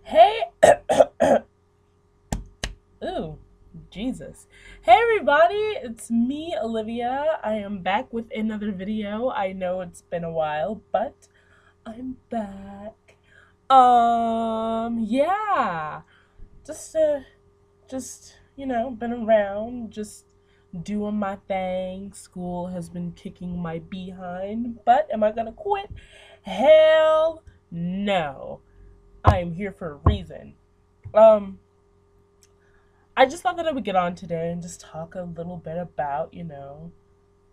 Hey, ooh, Jesus. Hey everybody, it's me, Olivia. I am back with another video. I know it's been a while, but I'm back. Yeah. Just been around, just doing my thing. School has been kicking my behind, but am I gonna quit? Hell no. I am here for a reason. Um, I just thought that I would get on today and just talk a little bit about,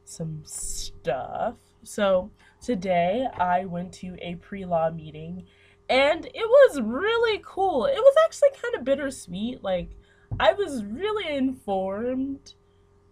some stuff. So, today I went to a pre law meeting and it was really cool. It was actually kind of bittersweet. Like, I was really informed,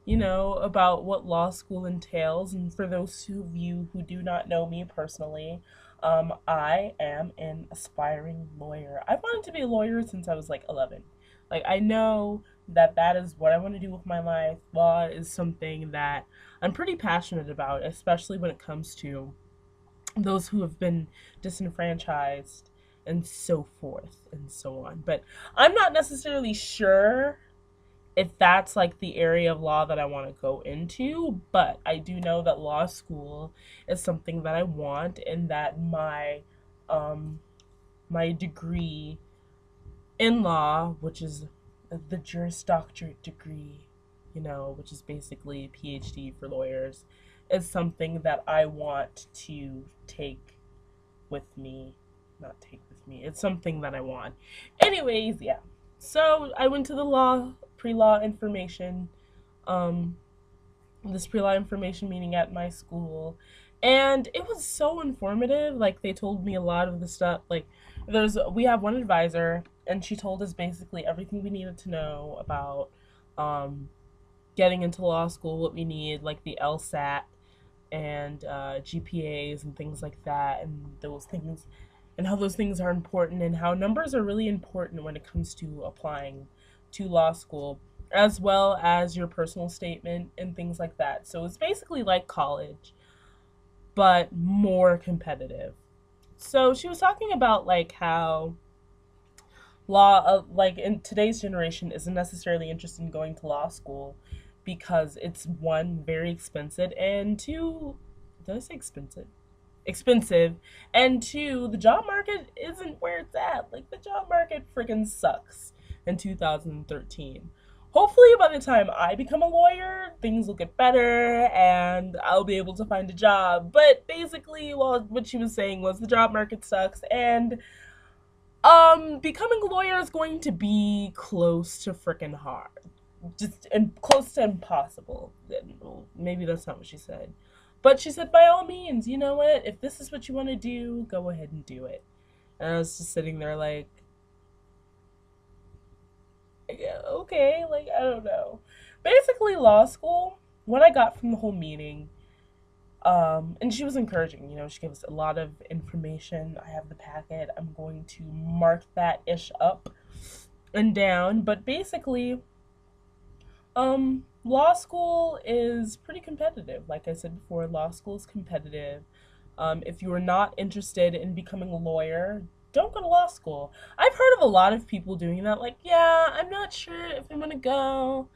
about what law school entails. And for those of you who do not know me personally, I am an aspiring lawyer. I've wanted to be a lawyer since I was like 11. Like, I know that that is what I want to do with my life. Law is something that I'm pretty passionate about, especially when it comes to those who have been disenfranchised and so forth and so on. But I'm not necessarily sure if that's like the area of law that I want to go into, but I do know that law school is something that I want and that um my degree in law, which is the Juris Doctorate degree, which is basically a PhD for lawyers, is something that I want to take with me. Not take with me. It's something that I want. Anyways, yeah. So I went to the pre-law information, um, this pre-law information meeting at my school, and it was so informative. Like, they told me a lot of the stuff. Like, we have one advisor, and she told us basically everything we needed to know about um, getting into law school, what we need, like the LSAT and GPAs and things like that, and those things, and how those things are important, and how numbers are really important when it comes to applying to law school, as well as your personal statement and things like that. So it's basically like college, but more competitive. So she was talking about like how law, like in today's generation, isn't necessarily interested in going to law school because it's one, very expensive, and two, did I say expensive? Expensive, and two, the job market isn't where it's at. Like, the job market freaking sucks in 2013. Hopefully by the time I become a lawyer, things will get better and I'll be able to find a job. But basically, well, what she was saying was the job market sucks, and becoming a lawyer is going to be close to freaking hard. Just close to impossible. Well, maybe that's not what she said. But she said, by all means, you know what? If this is what you want to do, go ahead and do it. And I was just sitting there like, yeah, okay, like, I don't know. Basically, law school, what I got from the whole meeting, and she was encouraging, she gave us a lot of information. I have the packet. I'm going to mark that ish up and down. But basically, law school is pretty competitive. Like I said before, law school is competitive. If you are not interested in becoming a lawyer, don't go to law school. I've heard of a lot of people doing that. Like, yeah, I'm not sure if I'm gonna go,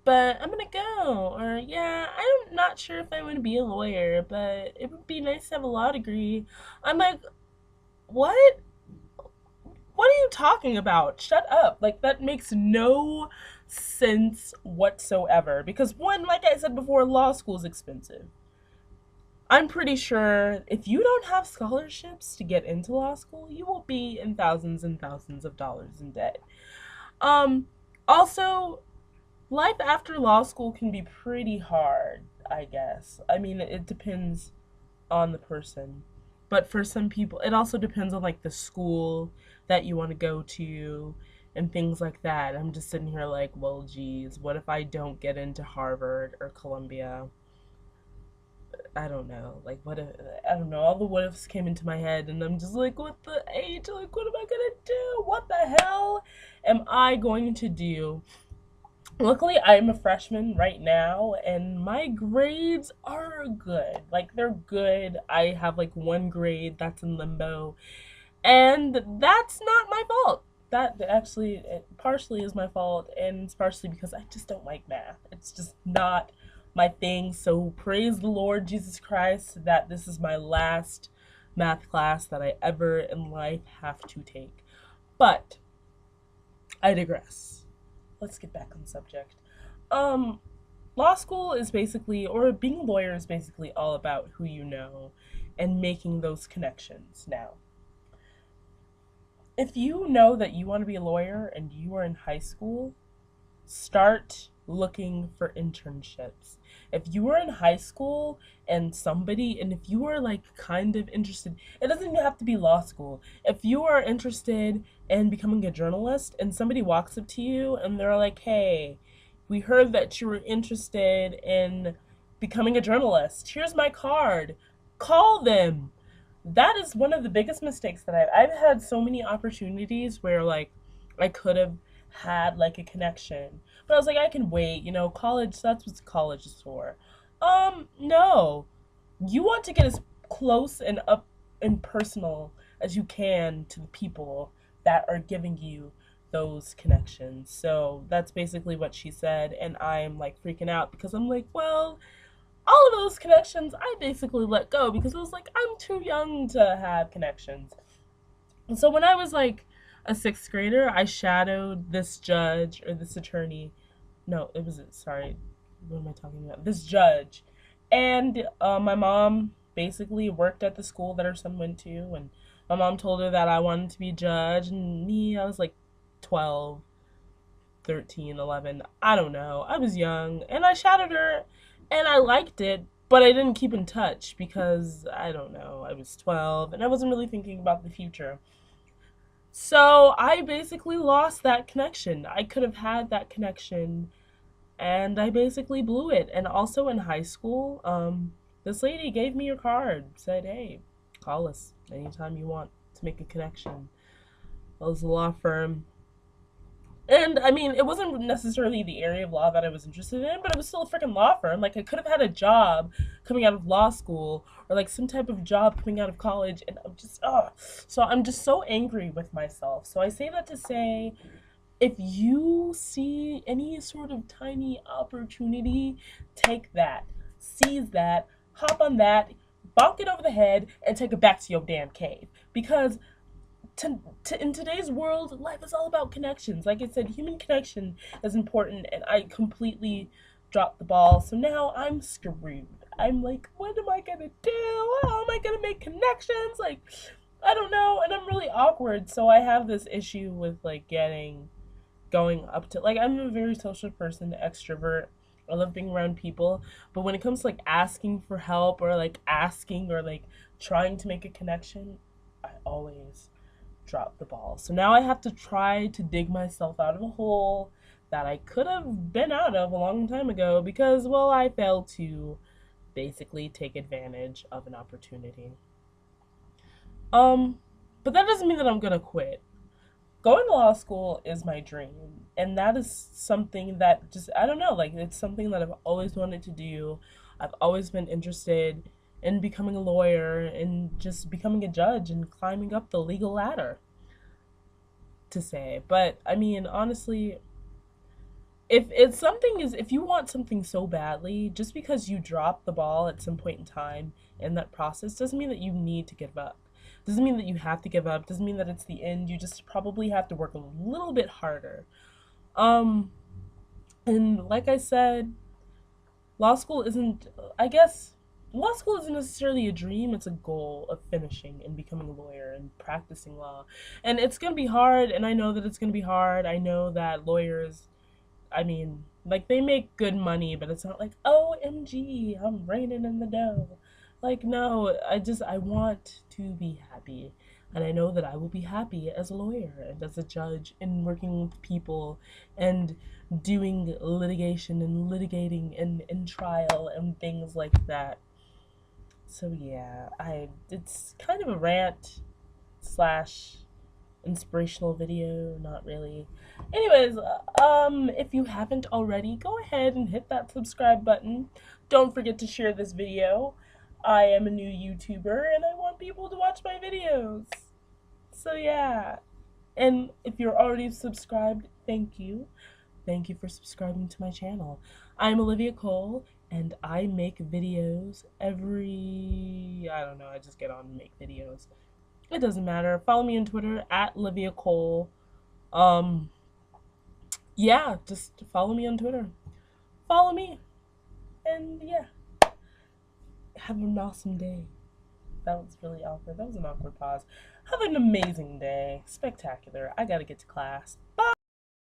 but I'm gonna go. Or, yeah, I'm not sure if I want to be a lawyer, but it would be nice to have a law degree. I'm like, what? What are you talking about? Shut up. Like, that makes no sense whatsoever. Because, one, like I said before, law school is expensive. I'm pretty sure if you don't have scholarships to get into law school, you will be in thousands and thousands of dollars in debt. Um, Also, life after law school can be pretty hard, I guess. I mean, it depends on the person. But for some people, it also depends on like the school that you want to go to and things like that. I'm just sitting here like, well, geez, what if I don't get into Harvard or Columbia? I don't know. Like, what if, I don't know. All the what ifs came into my head, and I'm just like, what the H? Like, what am I gonna do? What the hell am I going to do? Luckily, I'm a freshman right now, and my grades are good. Like, they're good. I have like one grade that's in limbo, and that's not my fault. that actually it partially is my fault, and it's partially because I just don't like math. It's just not my thing. So praise the Lord Jesus Christ that this is my last math class that I ever in life have to take. But I digress. Let's get back on subject. Um, Law school is basically, or being a lawyer is basically all about who you know and making those connections. Now, if you know that you want to be a lawyer and you are in high school, start looking for internships. If you are in high school and if you are like kind of interested, it doesn't even have to be law school. If you are interested in becoming a journalist and somebody walks up to you and they're like, hey, we heard that you were interested in becoming a journalist. Here's my card. Call them. That is one of the biggest mistakes that I've had so many opportunities where like I could have had like a connection. But I was like, I can wait, college, that's what college is for. No. You want to get as close and up and personal as you can to the people that are giving you those connections. So that's basically what she said, and I'm like freaking out because I'm like, well, all of those connections I basically let go because it was like I'm too young to have connections. And so when I was like a sixth grader, I shadowed this judge or this attorney. No, it was, sorry, what am I talking about? This judge. And my mom basically worked at the school that her son went to. And my mom told her that I wanted to be a judge. And me, I was like 12, 13, 11. I don't know. I was young. And I shadowed her and I liked it. But I didn't keep in touch because, I don't know, I was 12 and I wasn't really thinking about the future. So I basically lost that connection. I could have had that connection and I basically blew it. And also in high school, this lady gave me her card, said, hey, call us anytime you want to make a connection. It was a law firm. And I mean, it wasn't necessarily the area of law that I was interested in, but it was still a freaking law firm. Like, I could have had a job coming out of law school or like some type of job coming out of college. And I'm just, So I'm just so angry with myself. So I say that to say, if you see any sort of tiny opportunity, take that, seize that, hop on that, bonk it over the head, and take it back to your damn cave. Because in today's world, life is all about connections. Like I said, human connection is important, and I completely dropped the ball. So now I'm screwed. I'm like, what am I gonna do? How am I gonna make connections? Like, I don't know, and I'm really awkward. So I have this issue with like going up to, like, I'm a very social person, extrovert. I love being around people, but when it comes to like asking for help or like asking or like trying to make a connection, I always drop the ball. So now I have to try to dig myself out of a hole that I could have been out of a long time ago because, well, I failed to basically take advantage of an opportunity. But that doesn't mean that I'm gonna quit. Going to law school is my dream, and that is something that just, I don't know, like, it's something that I've always wanted to do. I've always been interested in becoming a lawyer and just becoming a judge and climbing up the legal ladder, to say. But I mean, honestly, if you want something so badly, just because you drop the ball at some point in time in that process doesn't mean that you need to give up. Doesn't mean that you have to give up. Doesn't mean that it's the end. You just probably have to work a little bit harder. Um, and like I said, law school isn't, I guess, law school isn't necessarily a dream. It's a goal of finishing and becoming a lawyer and practicing law. And it's going to be hard, and I know that it's going to be hard. I know that lawyers, I mean, like, they make good money, but it's not like, OMG, I'm raining in the dough. Like, no, I want to be happy. And I know that I will be happy as a lawyer and as a judge and working with people and doing litigation and litigating and in trial and things like that. So yeah, it's kind of a rant slash inspirational video, not really. Anyways, if you haven't already, go ahead and hit that subscribe button. Don't forget to share this video. I am a new YouTuber and I want people to watch my videos. So yeah. And if you're already subscribed, thank you. Thank you for subscribing to my channel. I'm Olivia Cole, and I make videos I don't know, I just get on and make videos. It doesn't matter. Follow me on Twitter at Olivia Cole. Yeah, just follow me on Twitter. Follow me. And yeah, have an awesome day. That was really awkward. That was an awkward pause. Have an amazing day. Spectacular. I gotta get to class. Bye.